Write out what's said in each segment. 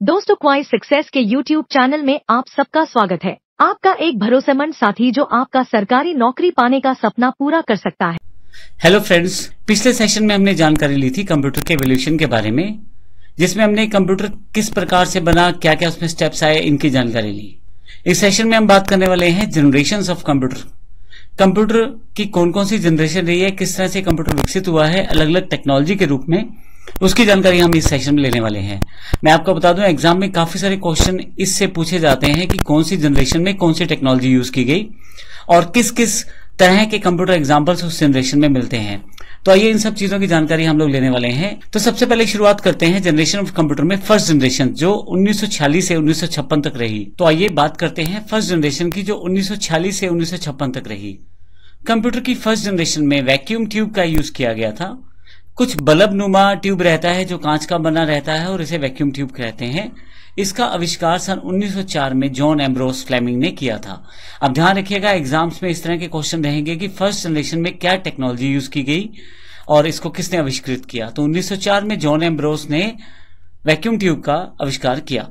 दोस्तों, क्वाइस सक्सेस के YouTube channel में आप सबका स्वागत है। आपका एक भरोसेमंद साथी जो आपका सरकारी नौकरी पाने का सपना पूरा कर सकता है। हेलो फ्रेंड्स, पिछले सेशन में हमने जानकारी ली थी कंप्यूटर के एवोल्यूशन के बारे में, जिसमें हमने कंप्यूटर किस प्रकार से बना, क्या क्या उसमें स्टेप्स आए, इनकी जानकारी ली। इस सेशन में हम बात करने वाले हैं जनरेशंस ऑफ कंप्यूटर। कंप्यूटर की कौन कौन सी जनरेशन रही है, किस तरह से कंप्यूटर विकसित हुआ है अलग अलग टेक्नोलॉजी के रूप में, उसकी जानकारी हम इस सेशन में लेने वाले हैं। मैं आपको बता दूं, एग्जाम में काफी सारे क्वेश्चन इससे पूछे जाते हैं कि कौन सी जनरेशन में कौन सी टेक्नोलॉजी यूज की गई और किस किस तरह के कंप्यूटर एग्जाम्पल्स उस जनरेशन में मिलते हैं। तो आइए इन सब चीजों की जानकारी हम लोग लेने वाले हैं। तो सबसे पहले शुरुआत करते हैं जनरेशन ऑफ कंप्यूटर में फर्स्ट जनरेशन, जो 1946 से 1956 तक रही। तो आइए बात करते हैं फर्स्ट जनरेशन की, जो 1946 से 1956 तक रही। कंप्यूटर की फर्स्ट जनरेशन में वैक्यूम ट्यूब का यूज किया गया था। कुछ बल्ब नुमा ट्यूब रहता है जो कांच का बना रहता है और इसे वैक्यूम ट्यूब कहते हैं। इसका आविष्कार सन 1904 में जॉन एम्ब्रोस फ्लेमिंग ने किया था। अब ध्यान रखिएगा, एग्जाम्स में इस तरह के क्वेश्चन रहेंगे कि फर्स्ट जनरेशन में क्या टेक्नोलॉजी यूज की गई और इसको किसने आविष्कृत किया। तो 1904 में जॉन एम्ब्रोस ने वैक्यूम ट्यूब का आविष्कार किया।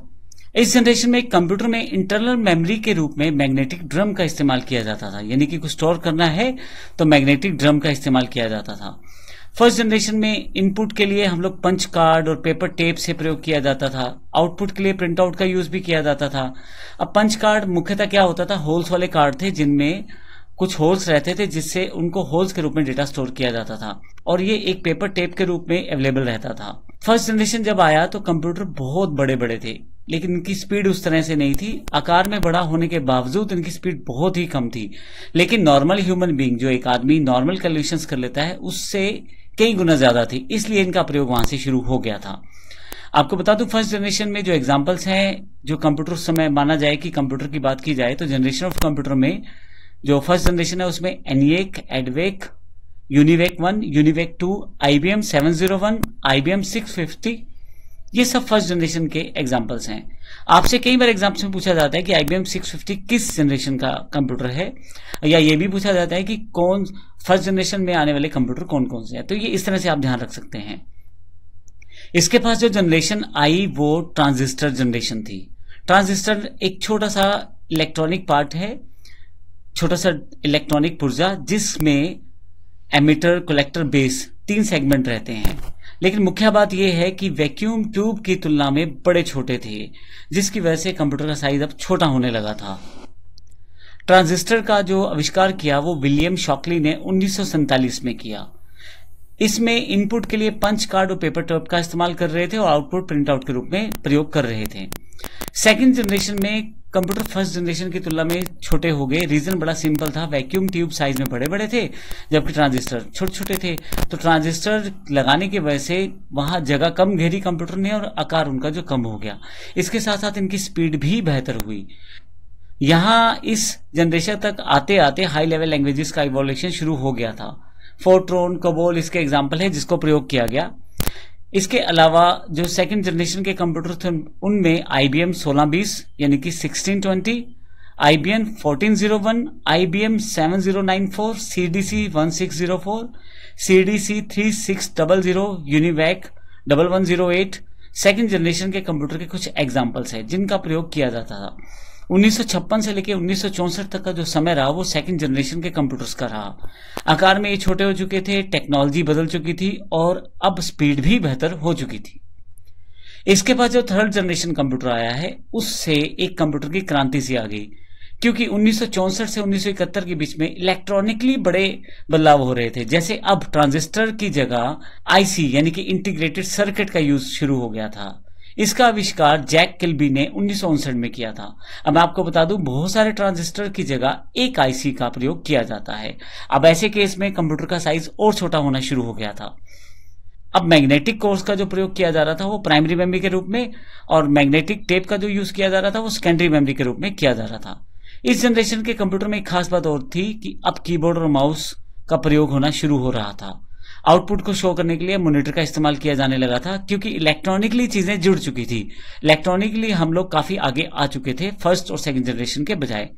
इस जनरेशन में कंप्यूटर में इंटरनल मेमोरी के रूप में मैग्नेटिक ड्रम का इस्तेमाल किया जाता था, यानी कि कुछ स्टोर करना है तो मैग्नेटिक ड्रम का इस्तेमाल किया जाता था। फर्स्ट जनरेशन में इनपुट के लिए हम लोग पंच कार्ड और पेपर टेप से प्रयोग किया जाता था। आउटपुट के लिए प्रिंट आउट का यूज भी किया जाता था। अब पंच कार्ड मुख्यतः क्या होता था, होल्स वाले कार्ड थे जिनमें कुछ होल्स रहते थे जिससे उनको होल्स के रूप में डेटा स्टोर किया जाता था, और ये एक पेपर टेप के रूप में अवेलेबल रहता था। फर्स्ट जनरेशन जब आया तो कंप्यूटर बहुत बड़े बड़े थे, लेकिन इनकी स्पीड उस तरह से नहीं थी। आकार में बड़ा होने के बावजूद इनकी स्पीड बहुत ही कम थी। लेकिन नॉर्मल ह्यूमन बीइंग, जो एक आदमी नॉर्मल कैलकुलेशंस कर लेता है, उससे कई गुना ज्यादा थी, इसलिए इनका प्रयोग वहां से शुरू हो गया था। आपको बता दूं, फर्स्ट जनरेशन में जो एग्जांपल्स हैं, जो कंप्यूटर उस समय माना जाए कि कंप्यूटर की बात की जाए तो जनरेशन ऑफ कंप्यूटर में जो फर्स्ट जनरेशन है उसमें ENIAC, एडवेक, UNIVAC 1, UNIVAC 2, IBM 701, IBM 650, ये सब फर्स्ट जनरेशन के एग्जांपल्स हैं। आपसे कई बार एग्जाम्स में पूछा जाता है कि IBM 650 किस जनरेशन का कंप्यूटर है, या ये भी पूछा जाता है कि कौन फर्स्ट जनरेशन में आने वाले कंप्यूटर कौन कौन से हैं। तो ये इस तरह से आप ध्यान रख सकते हैं। इसके पास जो जनरेशन आई वो ट्रांजिस्टर जनरेशन थी। ट्रांजिस्टर एक छोटा सा इलेक्ट्रॉनिक पार्ट है, छोटा सा इलेक्ट्रॉनिक पुर्जा, जिसमें एमिटर, कलेक्टर, बेस 3 सेगमेंट रहते हैं। लेकिन मुख्य बात यह है कि वैक्यूम ट्यूब की तुलना में बड़े छोटे थे, जिसकी वजह से कंप्यूटर का साइज अब छोटा होने लगा था। ट्रांजिस्टर का जो आविष्कार किया वो विलियम शॉकली ने 1947 में किया। इसमें इनपुट के लिए पंच कार्ड और पेपर टेप का इस्तेमाल कर रहे थे और आउटपुट प्रिंट आउट के रूप में प्रयोग कर रहे थे। सेकंड जनरेशन में कंप्यूटर फर्स्ट जनरेशन की तुलना में छोटे हो गए। रीजन बड़ा सिंपल था, वैक्यूम ट्यूब साइज में बड़े बड़े थे जबकि ट्रांजिस्टर छोटे छोटे थे। तो ट्रांजिस्टर लगाने की वजह से वहां जगह कम घेरी कंप्यूटर ने और आकार उनका जो कम हो गया। इसके साथ साथ इनकी स्पीड भी बेहतर हुई। यहां इस जनरेशन तक आते आते हाई लेवल लैंग्वेजेस का इवोल्यूशन शुरू हो गया था। फोर्ट्रॉन, कोबोल इसके एग्जाम्पल है जिसको प्रयोग किया गया। इसके अलावा जो सेकंड जनरेशन के कंप्यूटर थे उनमें IBM 1620 यानी कि 1620, IBM 1401, IBM 7094, CDC 1604, CDC 3600, UNIVAC 1108 second generation के कंप्यूटर के कुछ एग्जाम्पल्स हैं जिनका प्रयोग किया जाता था। 1956 से लेकर 1964 तक का जो समय रहा वो सेकंड जनरेशन के कंप्यूटर्स का रहा। आकार में ये छोटे हो चुके थे, टेक्नोलॉजी बदल चुकी थी और अब स्पीड भी बेहतर हो चुकी थी। इसके बाद जो थर्ड जनरेशन कंप्यूटर आया है उससे एक कंप्यूटर की क्रांति सी आ गई, क्योंकि 1964 से 1971 के बीच में इलेक्ट्रॉनिकली बड़े बदलाव हो रहे थे। जैसे अब ट्रांजिस्टर की जगह IC यानी कि इंटीग्रेटेड सर्किट का यूज शुरू हो गया था। इसका आविष्कार जैक किल्बी ने 1959 में किया था। अब मैं आपको बता दूं, बहुत सारे ट्रांजिस्टर की जगह एक IC का प्रयोग किया जाता है। अब ऐसे केस में कंप्यूटर का साइज और छोटा होना शुरू हो गया था। अब मैग्नेटिक कोर्स का जो प्रयोग किया जा रहा था वो प्राइमरी मेमोरी के रूप में, और मैग्नेटिक टेप का जो यूज किया जा रहा था वो सेकेंडरी मेमोरी के रूप में किया जा रहा था। इस जनरेशन के कंप्यूटर में एक खास बात और थी कि अब कीबोर्ड और माउस का प्रयोग होना शुरू हो रहा था। आउटपुट को शो करने के लिए मॉनिटर का इस्तेमाल किया जाने लगा था, क्योंकि इलेक्ट्रॉनिकली चीजें जुड़ चुकी थी। इलेक्ट्रॉनिकली हम लोग काफी आगे आ चुके थे फर्स्ट और सेकंड जनरेशन के बजाय।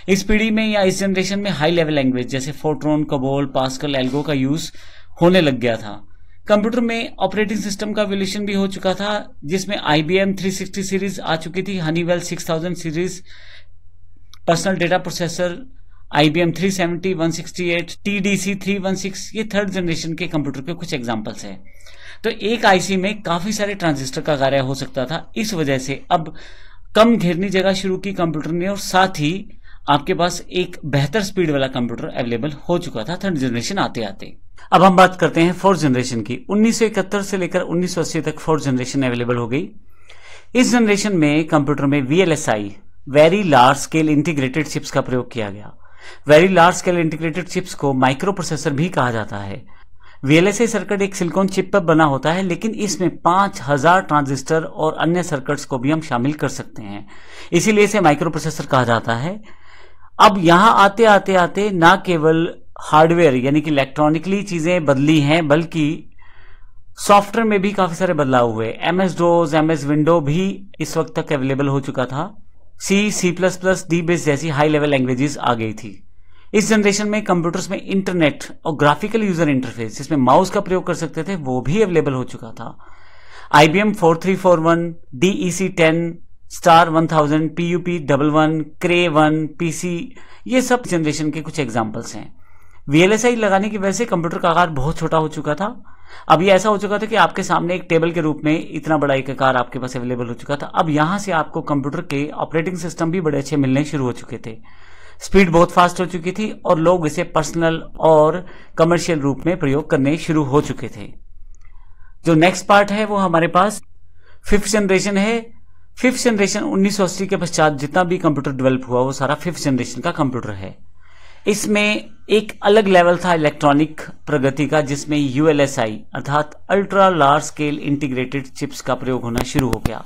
इस पीढ़ी में या इस जनरेशन में हाई लेवल लैंग्वेज जैसे फोर्ट्रॉन, कोबोल, पास्कल, एल्गो का यूज होने लग गया था। कंप्यूटर में ऑपरेटिंग सिस्टम का एवोल्यूशन भी हो चुका था, जिसमें IBM 360 सीरीज आ चुकी थी, Honeywell 6000 series, personal data processor IBM 370, 168, TDC 316, ये थर्ड जनरेशन के कंप्यूटर के कुछ एग्जांपल्स हैं। तो एक आईसी में काफी सारे ट्रांजिस्टर का कार्य हो सकता था। इस वजह से अब कम घेरनी जगह शुरू की कंप्यूटर ने, और साथ ही आपके पास एक बेहतर स्पीड वाला कंप्यूटर अवेलेबल हो चुका था थर्ड जनरेशन आते आते। अब हम बात करते हैं फोर्थ जनरेशन की। 1971 से लेकर 1980 तक फोर्थ जनरेशन अवेलेबल हो गई। इस जनरेशन में कंप्यूटर में VLSI, very large scale integrated chips का प्रयोग किया गया। Very large scale integrated chips को माइक्रो प्रोसेसर भी कहा जाता है। VLSI सर्किट एक सिलिकॉन चिप पर बना होता है, लेकिन इसमें 5000 ट्रांजिस्टर और अन्य सर्किट्स को भी हम शामिल कर सकते हैं, इसीलिए इसे माइक्रो प्रोसेसर कहा जाता है। अब यहां आते आते आते ना केवल हार्डवेयर यानी कि इलेक्ट्रॉनिकली चीजें बदली हैं, बल्कि सॉफ्टवेयर में भी काफी सारे बदलाव हुए। MS DOS, MS विंडो भी इस वक्त तक अवेलेबल हो चुका था। C++, D बेस जैसी हाई लेवल लैंग्वेजेस आ गई थी। इस जनरेशन में कंप्यूटर्स में इंटरनेट और ग्राफिकल यूजर इंटरफेस, जिसमें माउस का प्रयोग कर सकते थे, वो भी अवेलेबल हो चुका था। IBM 4341, DEC10, star 1000, PUP11, Cray 1, PC, ये सब जनरेशन के कुछ एग्जांपल्स हैं। VLSI लगाने की वजह से कंप्यूटर का आकार बहुत छोटा हो चुका था। अब ये ऐसा हो चुका था कि आपके सामने एक टेबल के रूप में इतना बड़ा एक आकार आपके पास अवेलेबल हो चुका था। अब यहां से आपको कंप्यूटर के ऑपरेटिंग सिस्टम भी बड़े अच्छे मिलने शुरू हो चुके थे। स्पीड बहुत फास्ट हो चुकी थी और लोग इसे पर्सनल और कमर्शियल रूप में प्रयोग करने शुरू हो चुके थे। जो नेक्स्ट पार्ट है वो हमारे पास फिफ्थ जनरेशन है। फिफ्थ जनरेशन 1980 के पश्चात जितना भी कंप्यूटर डेवलप हुआ वो सारा फिफ्थ जनरेशन का कंप्यूटर है। इसमें एक अलग लेवल था इलेक्ट्रॉनिक प्रगति का, जिसमें ULSI अर्थात ultra large scale integrated chips का प्रयोग होना शुरू हो गया।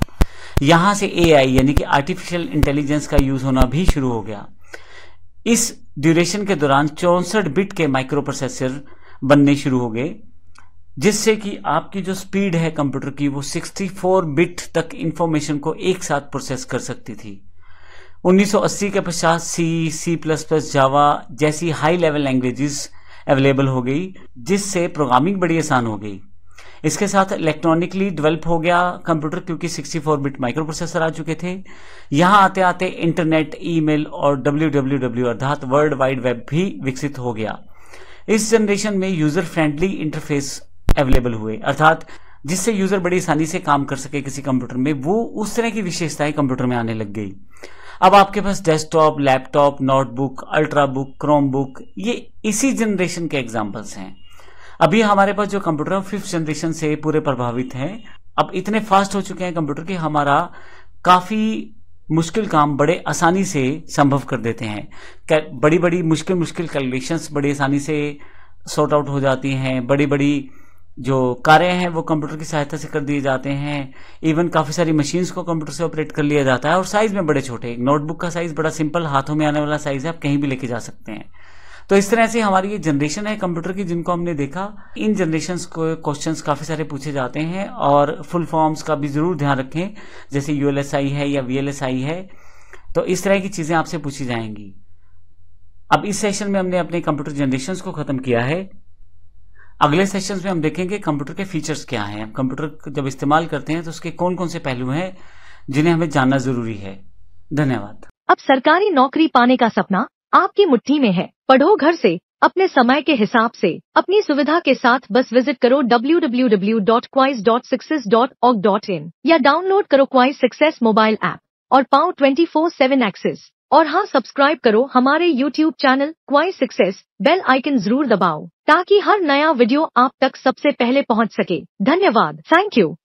यहां से AI यानी कि आर्टिफिशियल इंटेलिजेंस का यूज होना भी शुरू हो गया। इस ड्यूरेशन के दौरान 64 बिट के माइक्रो प्रोसेसर बनने शुरू हो गए, जिससे कि आपकी जो स्पीड है कंप्यूटर की वो 64 बिट तक इंफॉर्मेशन को एक साथ प्रोसेस कर सकती थी। 1980 के पश्चात C++, जावा जैसी हाई लेवल लैंग्वेजेस अवेलेबल हो गई, जिससे प्रोग्रामिंग बड़ी आसान हो गई। इसके साथ इलेक्ट्रॉनिकली डेवलप हो गया कंप्यूटर, क्योंकि 64 बिट माइक्रो प्रोसेसर आ चुके थे। यहां आते आते इंटरनेट, ईमेल और WWW अर्थात वर्ल्ड वाइड वेब भी विकसित हो गया। इस जनरेशन में यूजर फ्रेंडली इंटरफेस अवेलेबल हुए, अर्थात जिससे यूजर बड़ी आसानी से काम कर सके किसी कंप्यूटर में, वो उस तरह की विशेषताएं कंप्यूटर में आने लग गई। अब आपके पास desktop, laptop, notebook, ultrabook, chromebook, ये इसी जनरेशन के एग्जांपल्स हैं। अभी हमारे पास जो कंप्यूटर फिफ्थ जनरेशन से पूरे प्रभावित हैं। अब इतने फास्ट हो चुके हैं कंप्यूटर कि हमारा काफी मुश्किल काम बड़े आसानी से संभव कर देते हैं। बड़ी बड़ी मुश्किल कैलकुलेशंस बड़ी आसानी से सॉर्ट आउट हो जाती हैं। बड़ी बड़ी जो कार्य हैं वो कंप्यूटर की सहायता से कर दिए जाते हैं। इवन काफी सारी मशीन्स को कंप्यूटर से ऑपरेट कर लिया जाता है, और साइज में बड़े छोटे। नोटबुक का साइज बड़ा सिंपल, हाथों में आने वाला साइज है, आप कहीं भी लेके जा सकते हैं। तो इस तरह से हमारी ये जनरेशन है कंप्यूटर की, जिनको हमने देखा। इन जनरेशन्स को क्वेश्चंस काफी सारे पूछे जाते हैं, और फुल फॉर्म्स का भी जरूर ध्यान रखें, जैसे ULSI है या VLSI है। तो इस तरह की चीजें आपसे पूछी जाएंगी। अब इस सेशन में हमने अपने कंप्यूटर जनरेशन्स को खत्म किया है। अगले सेशंस में हम देखेंगे कंप्यूटर के फीचर्स क्या हैं। कंप्यूटर जब इस्तेमाल करते हैं तो उसके कौन कौन से पहलू हैं जिन्हें हमें जानना जरूरी है। धन्यवाद। अब सरकारी नौकरी पाने का सपना आपकी मुट्ठी में है। पढ़ो घर से, अपने समय के हिसाब से, अपनी सुविधा के साथ। बस विजिट करो www.quis.success.org.in या डाउनलोड करो क्वाइस सक्सेस मोबाइल ऐप और पाओ 24/7 एक्सेस। और हाँ, सब्सक्राइब करो हमारे YouTube channel quiz success. Bell icon जरूर दबाओ ताकि हर नया वीडियो आप तक सबसे पहले पहुंच सके। धन्यवाद। Thank you.